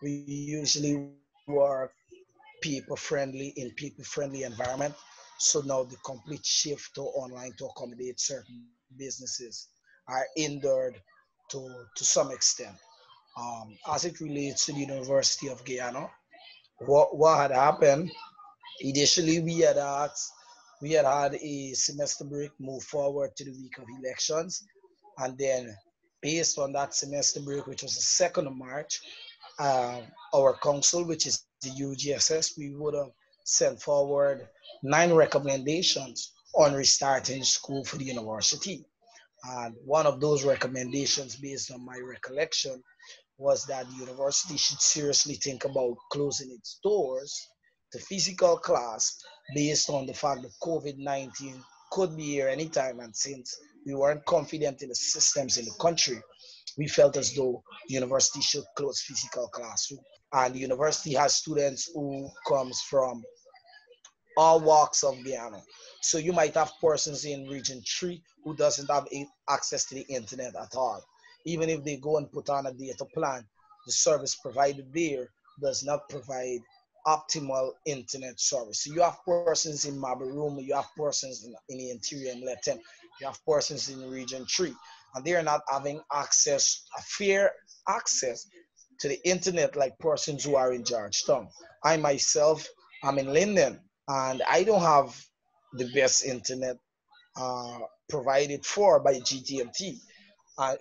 We usually work people-friendly in people-friendly environment. So now the complete shift to online to accommodate certain businesses are hindered to some extent. As it relates to the University of Guyana, what had happened initially, we had had a semester break move forward to the week of elections, and then based on that semester break, which was the 2nd of March, our council, which is the UGSS, we would have sent forward 9 recommendations on restarting school for the university. And one of those recommendations, based on my recollection, was that the university should seriously think about closing its doors to physical class based on the fact that COVID-19 could be here anytime. And since we weren't confident in the systems in the country, we felt as though the university should close physical classroom. And the university has students who comes from all walks of Guyana. So you might have persons in Region 3 who doesn't have access to the internet at all. Even if they go and put on a data plan, the service provided there does not provide optimal internet service. So you have persons in Mabaruma, you have persons in the interior in Letem, you have persons in Region 3, and they are not having access, a fair access to the internet like persons who are in Georgetown. I myself, I'm in Linden, and I don't have the best internet uh, provided for by GTMT.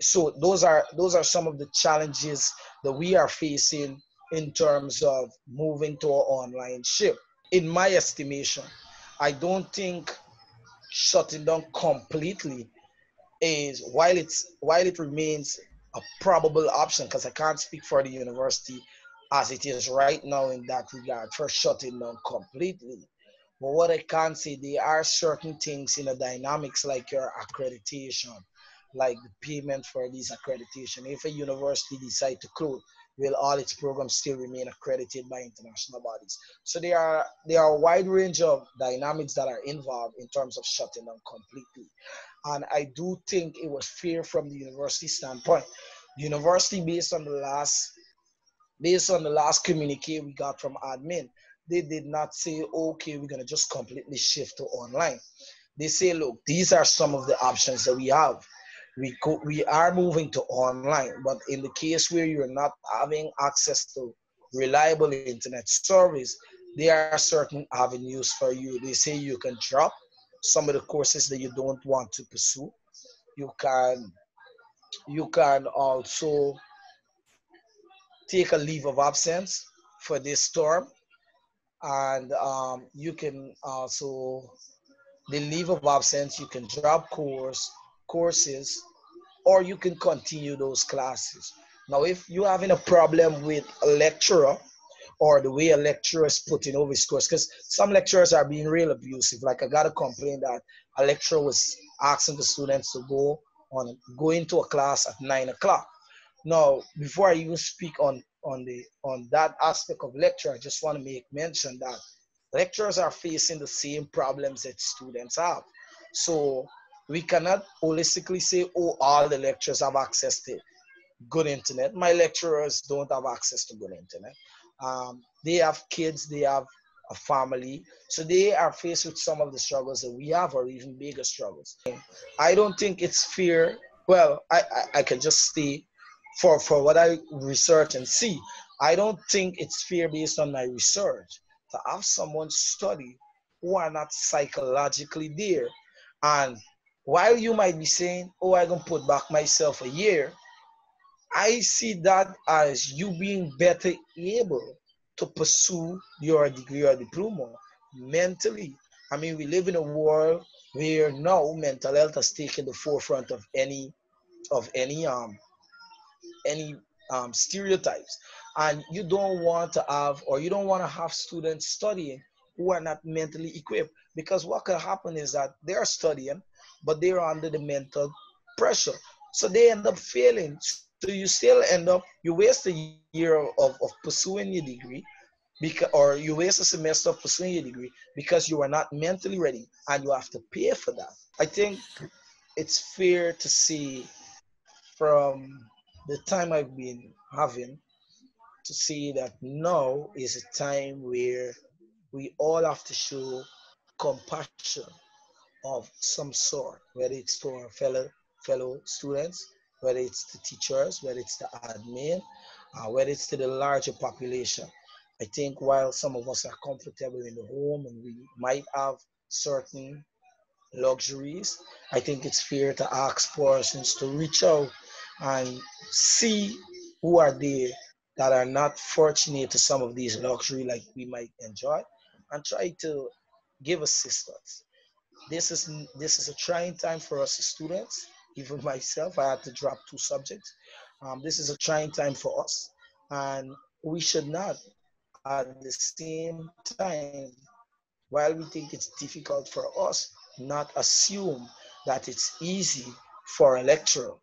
So those are some of the challenges that we are facing in terms of moving to an online ship. In my estimation, I don't think shutting down completely is, while it remains a probable option, because I can't speak for the university as it is right now in that regard for shutting down completely. But what I can say, there are certain things in the dynamics like your accreditation, like the payment for these accreditation. If a university decide to close, will all its programs still remain accredited by international bodies? So there are a wide range of dynamics that are involved in terms of shutting down completely. And I do think it was fair from the university standpoint. The university, based on the last communique we got from admin, they did not say, okay, we're gonna just completely shift to online. They say, look, these are some of the options that we have. We are moving to online, but in the case where you're not having access to reliable internet service, there are certain avenues for you. They say you can drop some of the courses that you don't want to pursue. You can you can also take a leave of absence for this term, and you can also, the leave of absence, you can drop courses, or you can continue those classes. Now, if you're having a problem with a lecturer or the way a lecturer is putting over his course, because some lecturers are being real abusive. Like I got a complaint that a lecturer was asking the students to go into a class at 9 o'clock. Now, before I even speak on that aspect of lecture, I just want to make mention that lecturers are facing the same problems that students have. So we cannot holistically say, oh, all the lecturers have access to good internet. My lecturers don't have access to good internet. They have kids, they have a family, so they are faced with some of the struggles that we have, or even bigger struggles. I don't think it's fair. Well, I can just say, for what I research and see, I don't think it's fair based on my research to have someone study who are not psychologically there. And while you might be saying, oh, I can put back myself a year, I see that as you being better able to pursue your degree or diploma mentally. I mean, we live in a world where now mental health has taken the forefront of any stereotypes, and you don't want to have, or you don't want to have students studying who are not mentally equipped, because what could happen is that they are studying but they are under the mental pressure, so they end up failing. So you still end up, you waste a year of pursuing your degree, or you waste a semester of pursuing your degree because you are not mentally ready, and you have to pay for that. I think it's fair to say, from the time I've been having to say that now is a time where we all have to show compassion of some sort, whether it's to our fellow students, whether it's the teachers, whether it's the admin, whether it's to the larger population. I think while some of us are comfortable in the home and we might have certain luxuries, I think it's fair to ask persons to reach out and see who are there that are not fortunate to some of these luxury like we might enjoy, and try to give assistance. This is a trying time for us as students. Even myself, I had to drop two subjects. This is a trying time for us, and we should not, at the same time, while we think it's difficult for us, not assume that it's easy for a lecturer.